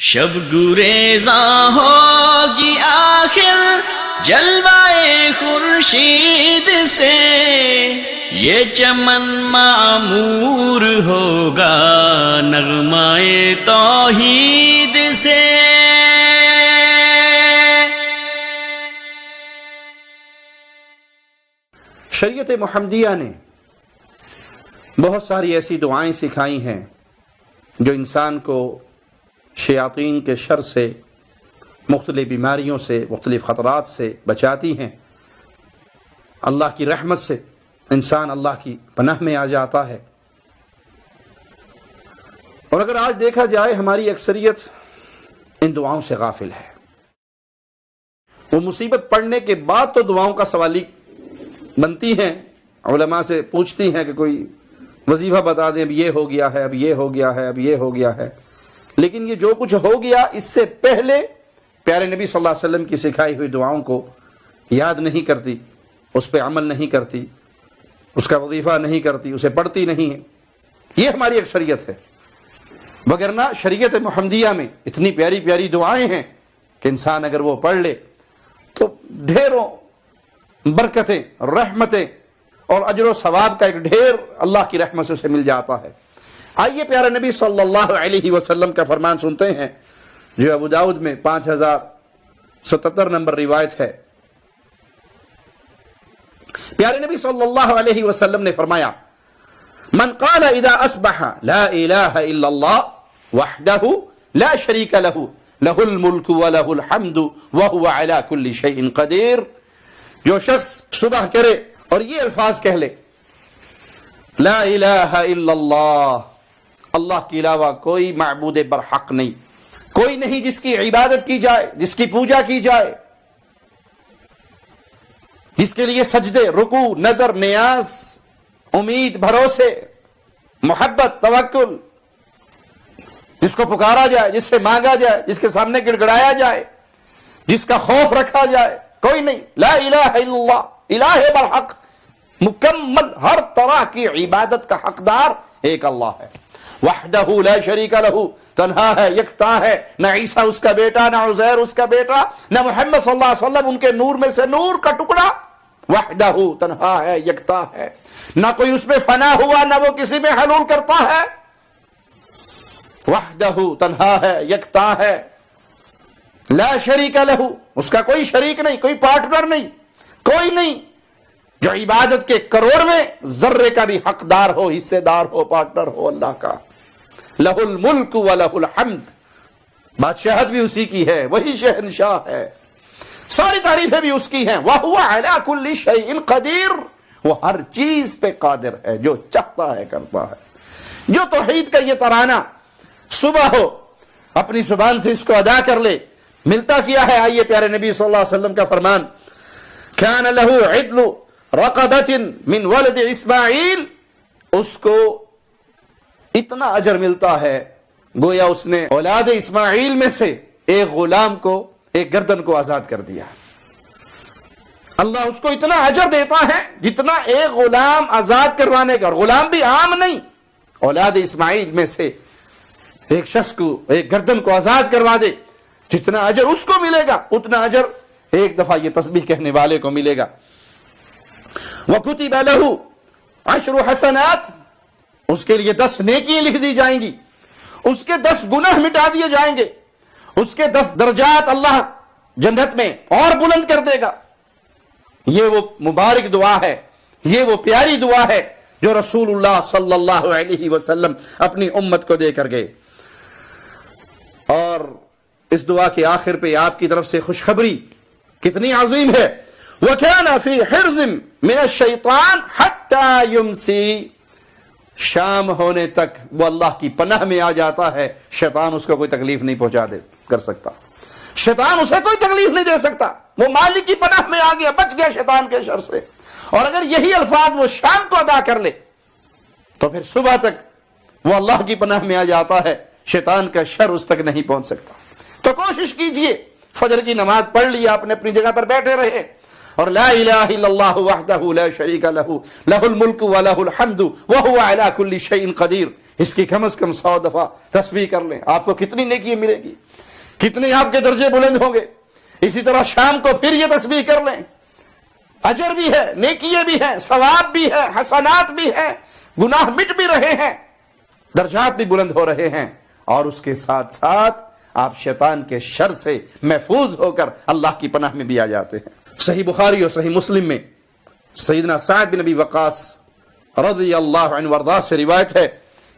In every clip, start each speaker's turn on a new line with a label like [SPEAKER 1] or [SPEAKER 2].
[SPEAKER 1] شب گریزاں ہوگی آخر جلوائے خورشید سے، یہ چمن معمور ہوگا نغمائے توحید سے۔
[SPEAKER 2] شریعت محمدیہ نے بہت ساری ایسی دعائیں سکھائی ہیں جو انسان کو شیاطین کے شر سے، مختلف بیماریوں سے، مختلف خطرات سے بچاتی ہیں۔ اللہ کی رحمت سے انسان اللہ کی پناہ میں آ جاتا ہے۔ اور اگر آج دیکھا جائے ہماری اکثریت ان دعاؤں سے غافل ہے۔ وہ مصیبت پڑنے کے بعد تو دعاؤں کا سوالی بنتی ہیں، علماء سے پوچھتی ہیں کہ کوئی وظیفہ بتا دیں، اب یہ ہو گیا ہے، اب یہ ہو گیا ہے، اب یہ ہو گیا ہے، لیکن یہ جو کچھ ہو گیا اس سے پہلے پیارے نبی صلی اللہ علیہ وسلم کی سکھائی ہوئی دعاؤں کو یاد نہیں کرتی، اس پہ عمل نہیں کرتی، اس کا وظیفہ نہیں کرتی، اسے پڑھتی نہیں ہے۔ یہ ہماری اکثریت ہے، وگرنہ شریعت محمدیہ میں اتنی پیاری پیاری دعائیں ہیں کہ انسان اگر وہ پڑھ لے تو ڈھیروں برکتیں، رحمتیں اور اجر و ثواب کا ایک ڈھیر اللہ کی رحمت سے اسے مل جاتا ہے۔ آئیے پیارے نبی صلی اللہ علیہ وسلم کا فرمان سنتے ہیں جو ابو داؤد میں 5077 نمبر روایت ہے۔ پیارے نبی صلی اللہ علیہ وسلم نے فرمایا، من قال اذا اصبح لا الہ الا اللہ وحدہ لا شریک لہ لہ الملک ولہ الحمد وہو علی کل شیء قدیر، جو شخص صبح کرے اور یہ الفاظ کہہ لے، لا الہ الا اللہ، اللہ کے علاوہ کوئی معبود برحق نہیں، کوئی نہیں جس کی عبادت کی جائے، جس کی پوجا کی جائے، جس کے لیے سجدے، رکوع، نظر، نیاز، امید، بھروسے، محبت، توکل، جس کو پکارا جائے، جس سے مانگا جائے، جس کے سامنے گڑگڑایا جائے، جس کا خوف رکھا جائے، کوئی نہیں۔ لا الہ الا اللہ، الہ برحق، مکمل ہر طرح کی عبادت کا حقدار ایک اللہ ہے۔ وحدہ لا شریک لہ، تنہا ہے، یکتا ہے، نہ عیسیٰ اس کا بیٹا، نہ عزیر اس کا بیٹا، نہ محمد صلی اللہ علیہ وسلم ان کے نور میں سے نور کا ٹکڑا۔ وحدہ تنہا ہے، یکتا ہے، نہ کوئی اس میں فنا ہوا، نہ وہ کسی میں حلول کرتا ہے۔ وحدہ تنہا ہے، یکتا ہے، لا شریک لہ، اس کا کوئی شریک نہیں، کوئی پارٹنر نہیں، کوئی نہیں جو عبادت کے کروڑویں ذرے کا بھی حقدار ہو، حصے دار ہو، پارٹنر ہو اللہ کا۔ لہ الملک ولہ الحمد، بادشاہت بھی اسی کی ہے، وہی شہنشاہ ہے، ساری تعریفیں بھی اس کی ہیں۔ وہو علی کل شیء قدیر، وہ ہر چیز پہ قادر ہے، جو چاہتا ہے کرتا ہے۔ جو توحید کا یہ ترانہ صبح ہو اپنی زبان سے اس کو ادا کر لے، ملتا کیا ہے؟ آئیے پیارے نبی صلی اللہ علیہ وسلم کا فرمان، کان لہ عدل رقبۃ من ولد اسماعیل، اس کو اتنا اجر ملتا ہے گویا اس نے اولاد اسماعیل میں سے ایک غلام کو، ایک گردن کو آزاد کر دیا۔ اللہ اس کو اتنا اجر دیتا ہے جتنا ایک غلام آزاد کروانے کا، اور غلام بھی عام نہیں، اولاد اسماعیل میں سے ایک شخص کو، ایک گردن کو آزاد کروا دے، جتنا اجر اس کو ملے گا اتنا اجر ایک دفعہ یہ تسبیح کہنے والے کو ملے گا۔ وَكُتِبَ لَهُ 10 حسنات، اس کے لیے 10 نیکیاں لکھ دی جائیں گی، اس کے 10 گناہ مٹا دیے جائیں گے، اس کے 10 درجات اللہ جنت میں اور بلند کر دے گا۔ یہ وہ مبارک دعا ہے، یہ وہ پیاری دعا ہے جو رسول اللہ صلی اللہ علیہ وسلم اپنی امت کو دے کر گئے۔ اور اس دعا کے آخر پہ آپ کی طرف سے خوشخبری کتنی عظیم ہے۔ وَكَانَ فِي حِرْزٍ مِنَ الشَّيْطَانِ حَتَّى يُمْسِي، شام ہونے تک وہ اللہ کی پناہ میں آ جاتا ہے، شیطان اس کو کوئی تکلیف نہیں پہنچا کر سکتا، شیطان اسے کوئی تکلیف نہیں دے سکتا، وہ مالک کی پناہ میں آ گیا، بچ گیا شیطان کے شر سے۔ اور اگر یہی الفاظ وہ شام کو ادا کر لے تو پھر صبح تک وہ اللہ کی پناہ میں آ جاتا ہے، شیطان کا شر اس تک نہیں پہنچ سکتا۔ تو کوشش کیجئے، فجر کی نماز پڑھ لی، اپنے اپنی جگہ پر بیٹھے رہے، اور لا الہ الا اللہ وحدہ لا شریک لہ لہ الملک ولہ الحمد وہو علی کل شیء قدیر، اس کی کم از کم 100 دفعہ تسبیح کر لیں، آپ کو کتنی نیکی ملے گی۔ کتنے آپ کے درجے بلند ہوں گے. اسی طرح شام کو پھر یہ تسبیح کر لیں, اجر بھی ہے, نیکیے بھی ہیں, ثواب بھی ہے, حسنات بھی ہیں, گناہ مٹ بھی رہے ہیں, درجات بھی بلند ہو رہے ہیں, اور اس کے ساتھ ساتھ آپ شیطان کے شر سے محفوظ ہو کر اللہ کی پناہ میں بھی آ جاتے ہیں. صحیح بخاری اور صحیح مسلم میں سیدنا سعد بن ابی وقاص رضی اللہ عنہ وارضاہ سے روایت ہے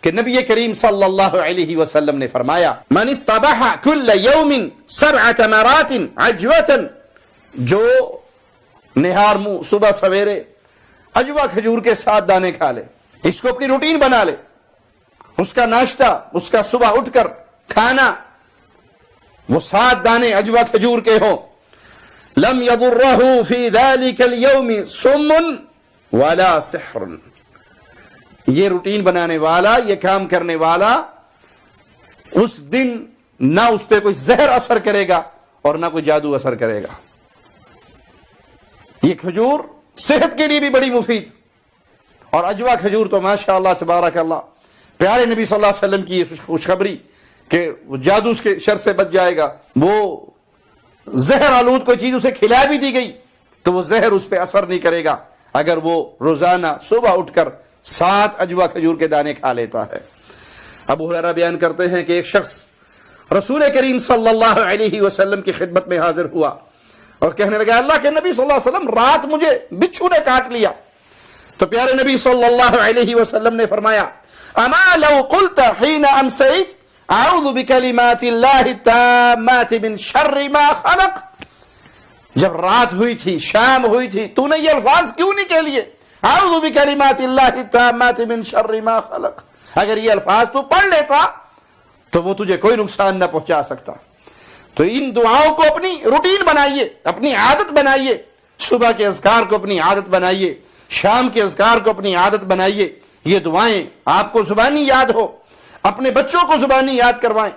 [SPEAKER 2] کہ نبی کریم صلی اللہ علیہ وسلم نے فرمایا, من استباح کل یوم 7 تمرات عجوة, جو نہار منہ صبح سویرے عجوہ کھجور کے 7 دانے کھا لے, اس کو اپنی روٹین بنا لے, اس کا ناشتہ, اس کا صبح اٹھ کر کھانا وہ 7 دانے عجوہ کھجور کے ہوں, لم يضره في ذلك اليوم سم ولا سحر, یہ روٹین بنانے والا, یہ کام کرنے والا اس دن نہ اس پہ کوئی زہر اثر کرے گا اور نہ کوئی جادو اثر کرے گا. یہ کھجور صحت کے لیے بھی بڑی مفید, اور عجوہ کھجور تو ماشاءاللہ تبارک اللہ, پیارے نبی صلی اللہ علیہ وسلم کی خوشخبری کہ وہ جادو اس کے شر سے بچ جائے گا. وہ زہر آلود کوئی چیز اسے کھلا بھی دی گئی تو وہ زہر اس پہ اثر نہیں کرے گا اگر وہ روزانہ صبح اٹھ کر 7 عجوہ کھجور کے دانے کھا لیتا ہے. ابو ہریرہ بیان کرتے ہیں کہ ایک شخص رسول کریم صلی اللہ علیہ وسلم کی خدمت میں حاضر ہوا اور کہنے لگا, اللہ کے نبی صلی اللہ علیہ وسلم, رات مجھے بچھو نے کاٹ لیا. تو پیارے نبی صلی اللہ علیہ وسلم نے فرمایا, اما لو قلت حين امسيت اعوذ بکلمات اللہ التامات من شر ما خلق, جب رات ہوئی تھی, شام ہوئی تھی, تو نے یہ الفاظ کیوں نہیں کہہ لیے, اعوذ بکلمات اللہ التامات من شر ما خلق, اگر یہ الفاظ تو پڑھ لیتا تو وہ تجھے کوئی نقصان نہ پہنچا سکتا. تو ان دعاؤں کو اپنی روٹین بنائیے, اپنی عادت بنائیے, صبح کے اذکار کو اپنی عادت بنائیے, شام کے اذکار کو اپنی عادت بنائیے. یہ دعائیں آپ کو زبانی یاد ہو, اپنے بچوں کو زبانی یاد کروائیں,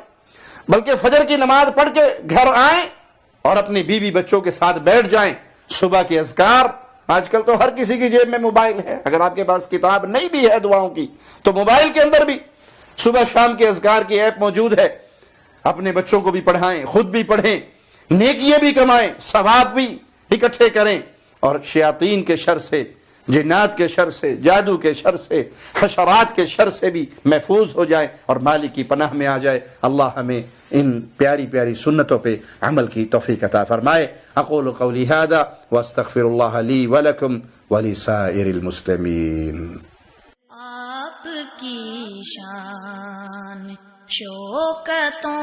[SPEAKER 2] بلکہ فجر کی نماز پڑھ کے گھر آئیں اور اپنی بیوی بچوں کے ساتھ بیٹھ جائیں. صبح کے اذکار, آج کل تو ہر کسی کی جیب میں موبائل ہے, اگر آپ کے پاس کتاب نہیں بھی ہے دعاؤں کی تو موبائل کے اندر بھی صبح شام کے اذکار کی ایپ موجود ہے. اپنے بچوں کو بھی پڑھائیں, خود بھی پڑھیں, نیکیاں بھی کمائیں, ثواب بھی اکٹھے کریں, اور شیاطین کے شر سے, جنات کے شر سے, جادو کے شر سے, حشرات کے شر سے بھی محفوظ ہو جائیں اور مالک کی پناہ میں آ جائے. اللہ ہمیں ان پیاری پیاری سنتوں پہ عمل کی توفیق عطا فرمائے. اقول قولی ھذا واستغفر اللہ لی ولکم ولسائر المسلمین.
[SPEAKER 3] آپ کی شان شوکتوں